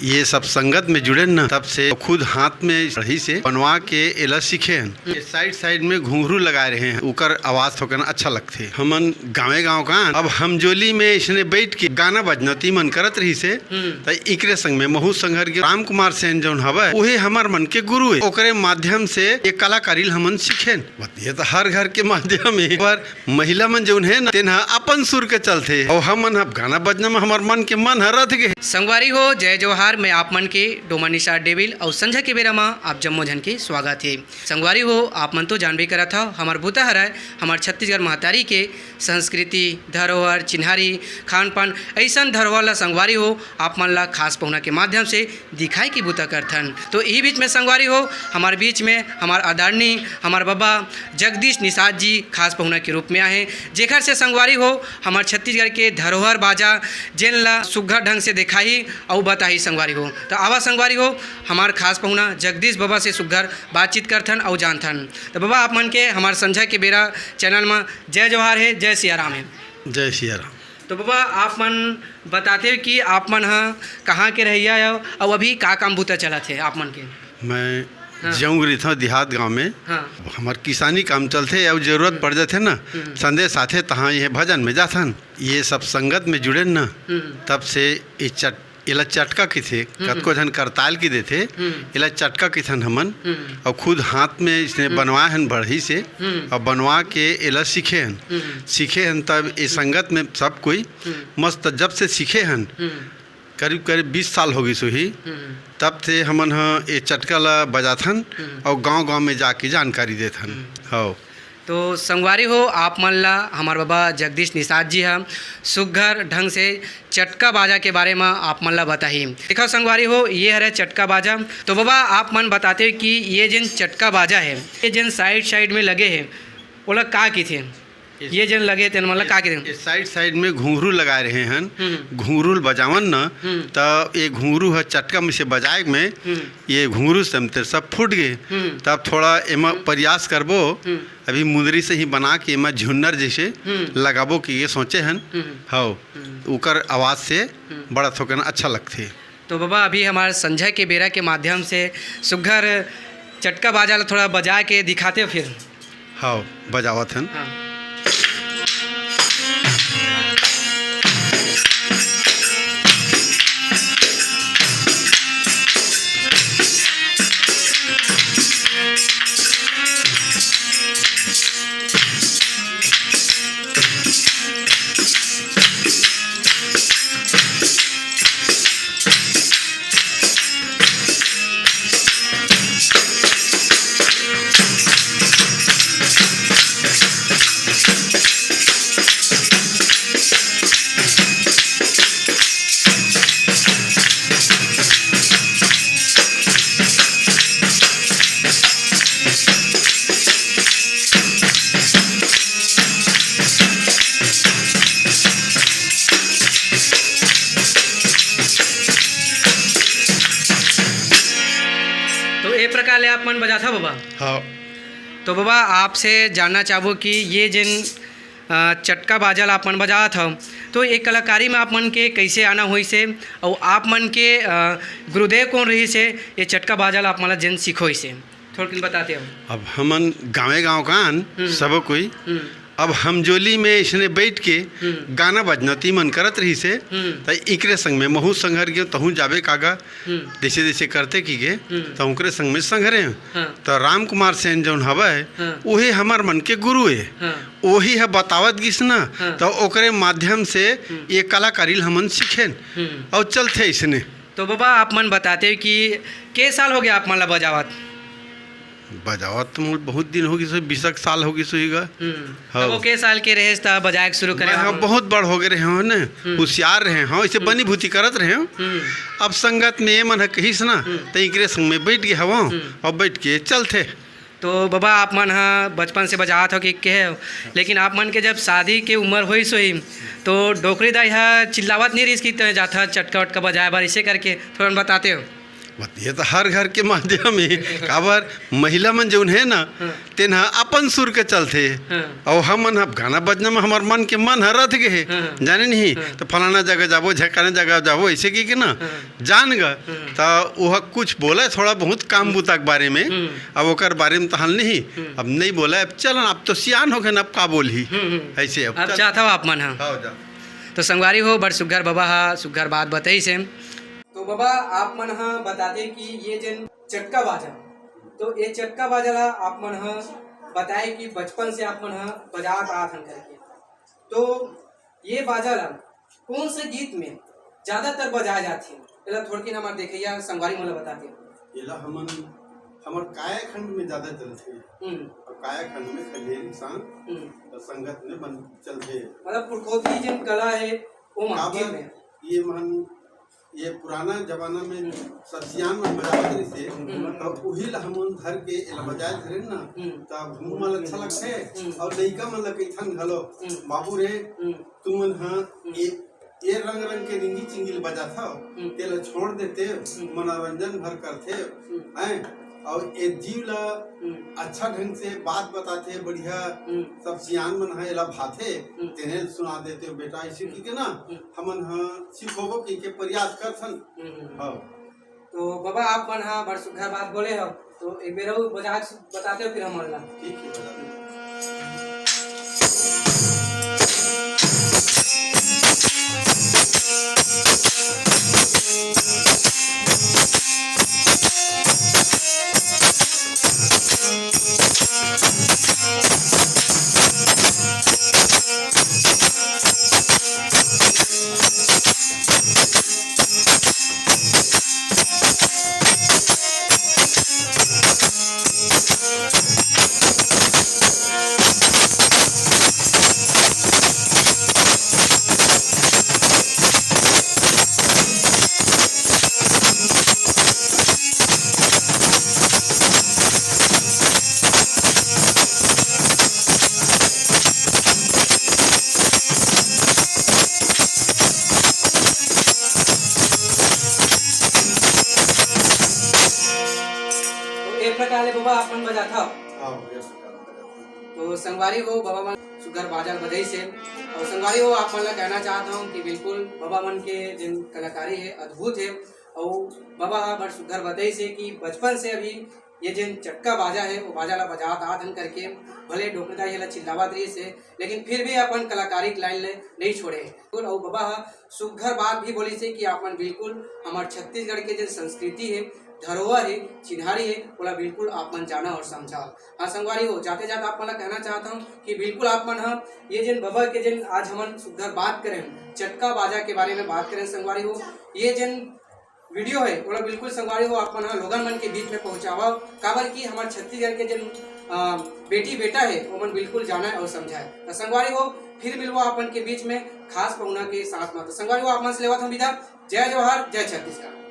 ये सब संगत में जुड़े न तब से खुद हाथ में रही से बनवा के एला सीखे हैं। साइड साइड में घुंघरू लगा रहे हैं, उकर आवाज थोकन अच्छा लगते। हमन गाँव का अब हमजोली में इसने बैठ के गाना बजनती मन करत रही से इकरे संग में महू संघर के राम कुमार सेन जौन हवे उहे हमार मन के गुरु है। ओकरे माध्यम से ये कलाकारी हमन सीखे। ये तो हर घर के माध्यम है, पर महिला मन जौन है न तेन अपन सुर के चलते और हमन अब गाना बजना में हमार मन के मन हरत गए। संगवारी हो जय जोहार, मैं आप मन के डोमनिशा डेविल और संझा के बेरा में आप जम्मो जन के स्वागत है। संगवारी हो आप मन तो जानबे करा था हमार भूता हरा हमार छत्तीसगढ़ महतारी के संस्कृति धरोहर चिन्हारी खान पान ऐसा धरोहर ला संगवारी हो आप मन ला खास पहुना के माध्यम से दिखाई की भूता करथन। तो यही बीच में संगवारी हो हमारे बीच में हमार आदरणीय हमार बाबा जगदीश निषाद जी खास पहुना के रूप में आए, जेकर से संगवारी हो हमार छत्तीसगढ़ के धरोहर बाजा जेन ला सुघ्घर ढंग से दिखाई और बताई संगवारी हो। तो आवा संगवारी हो हमार खास पहुना जगदीश बाबा से सुघ्घर बातचीत करथन और जानथन। तो बाबा आप मन के हमार संझा के बेरा चैनल में जय जोहार है, जय सिया राम है। जय सिया राम। तो बाबा आप मन बताते हो कि आप मन कहाँ के रहिया हो और अभी का काम बूता चला थे आप मन के? मैं जाऊँ रही था देहात गांव में। हमार किसानी काम चलते और जरूरत पड़ जाते ना संदेश साथे तहाँ ये भजन में जाथन। ये सब संगत में जुड़े न तब से इला चटका की थे कतको जन करताल की देते इला चटका की थन हमन और खुद हाथ में इसने बनवाए हैं बढ़ी से और बनवा के इला सीखे हैं तब ये संगत में सब कोई मस्त जब से सीखे हैं करीब करीब 20 साल हो गई सो ही तब से हमन ये चटका ला बजाथन और गांव में जाके जानकारी देथन। हो तो संगवारी हो आप मन ला हमार बाबा जगदीश निषाद जी हम सुघ्घर ढंग से चटका बाजा के बारे में आप मन ला बताही। देखो संगवारी हो ये हरे चटका बाजा। तो बाबा आप मन बताते हो कि ये जिन चटका बाजा है ये जिन साइड में लगे है वो लोग का की थे ये जन लगे थे मतलब का के साइड में घुंघरू लगा रहे हैं। घुंघरू बजावन न तब ये घुंघरू है चटका में से बजाए में ये घुंघरू से सब फूट गए। तब थोड़ा एमा प्रयास करबो अभी मुंदरी से ही बना के एमा झुन्नर जैसे लगाबो कि ये सोचे हैं हो उकर आवाज़ से बड़ा थोकन अच्छा लगते। तो बाबा अभी हमारे संझा के बेरा के माध्यम से सुघ्घर चटका बाजा थोड़ा बजा के दिखाते हो फिर। हाँ बजावत हैं। प्रकार ले आप मन बजा था बाबा। हाँ तो बाबा आपसे जानना चाहूँ कि ये जिन चटका बाजा आप मन बजा था तो एक कलाकारी में आप मन के कैसे आना हुई से और आप मन के गुरुदेव कौन रही से ये चटका बाजा आप मन जिन सीखो से थोड़ा बताते हो। अब हमन गाँव कान सब कोई अब हमजोली में इसने बैठ के गाना बजनती मन करत रही से इकरे संग में महू संघर गए तहूँ जाबे कागा जैसे जैसे करते की गे तो उनके संग में संघरे तो राम कुमार सेन जौन हवे उहे हमार मन के गुरु है वही है बतावत गिस ना तो ओकरे माध्यम से ये कलाकारी हमन सीखे और चलते इसने। तो बाबा आप मन बताते हो कि के साल हो गया आप मन ला बजावत? बजावत तो बहुत दिन होगी सो 20 साल होगी सोईगा। हाँ वो के साल के रहे था बजाए शुरू करे? हाँ बहुत बड़ हो गए रहे हो ना होशियार रहे हाँ इसे बनी भूति करत रहे हो। अब संगत में ये मन है कहीस ना तो एकरे संग में बैठ गए हवा और बैठ के चलते। तो बाबा आप मन हाँ बचपन से बजात हो कि के हो लेकिन आप मन के जब शादी के उम्र हुई सोई तो डोकरी दाई चिल्लावत नहीं रही कि जाता चटका वटका बजाए बार इसे करके थोड़ा बताते हो। ये तो हर घर के माध्यम है काबर महिला मन जौन है ना तेन अपन सुर के चलते और हमन गाना बजना में हमार मन के मन हरत गे है जाने नहीं तो फलाना जगह जाबो झकाना जगह जाबो ऐसे की ना जान ग तो वह कुछ बोला थोड़ा बहुत काम बुता के बारे में अब ओकर बारे में तहल नहीं अब नहीं बोला अब चल अब तो सियान हो गए अब का बोल ही ऐसे अब चाहता हो आप मन हाँ तो संगवारी हो बड़ सुग्घर बाबा हा सुग्घर बात बताई से तो बाबा आप मन हाँ बताते कि ये जन चटका बाजा तो ये चटका बाजा ला आप मन हाँ बताए कि बचपन से आप मन हाँ बजात आत हन करके तो ये बाजा ला कौन से गीत में ज्यादातर बजाए जाते हैं थोड़ी हमारे देखिए संगवारी मला बताते एला हमन हमर कायाखंड में ज्यादा चलते और कायाखंड में खंडेरी सांग संगत में बन चलते मतलब पुरखौती जन कला है वो माध्यम में ये मन ये पुराना जमाना में ससियान में बजावत रही से तो वही ला हमन धर के एला बजाए धरे ना तब हम मन अच्छा लगते और लइका मन लगे थन घलो बाबू रे तुम मन हां ये रंग रंग के रिंगी चिंगिल बजा था तेला छोड़ देते मनोरंजन भर करते हैं और ये जीव ला अच्छा ढंग से बात बताते बढ़िया सब सियान मन है एला भाते तेने सुना देते हो बेटा इसी की ना हमन हाँ सीखोबो की के प्रयास करथन हाँ तो बाबा आप मन हाँ बड़ सुघर बात बोले हो तो एक बेर बजा बताते हो फिर हम ला ठीक है बता दो बाबा अपन बजा था तो संगवारी हो बाबा मन सुगर बाजा बजाई से और संगवारी हो आप मन कहना चाहता हूँ कि बिल्कुल बाबा मन के जिन कलाकारी है अद्भुत है और बाबा बड़ सुगर बजाई से कि बचपन से अभी ये जिन चटका बाजा है वो बाजा ला बजात आधन करके भले डोकरदा ये ला चिल्लावत रही से लेकिन फिर भी अपन कलाकारी लाइन ले नहीं छोड़े और बाबा सुघर बात भी बोली से कि अपन बिल्कुल हमारे छत्तीसगढ़ के जो संस्कृति है धरोहर है चिन्हारी है बोला बिल्कुल आप मन जाना और समझा हाँ संगवारी हो जाते जाते आप मला कहना चाहता हूँ कि बिल्कुल आप मन हाँ ये जिन बाबा के जिन आज हम सुघर बात करें चटका बाजा के बारे में बात करें संगवारी हो ये जिन वीडियो है बोला बिल्कुल संगवारी हो आप मन हाँ लोगन मन के बीच में पहुँचावा काबर की हमारे छत्तीसगढ़ के जिन बेटी बेटा है वो मन बिल्कुल जाना है और समझाए तो संगवारी हो फिर मिलवा अपन के बीच में खास पहुना के साथ में तो संगवारी हो आप मन से लेवा था विदा जय जवाहर जय छत्तीसगढ़।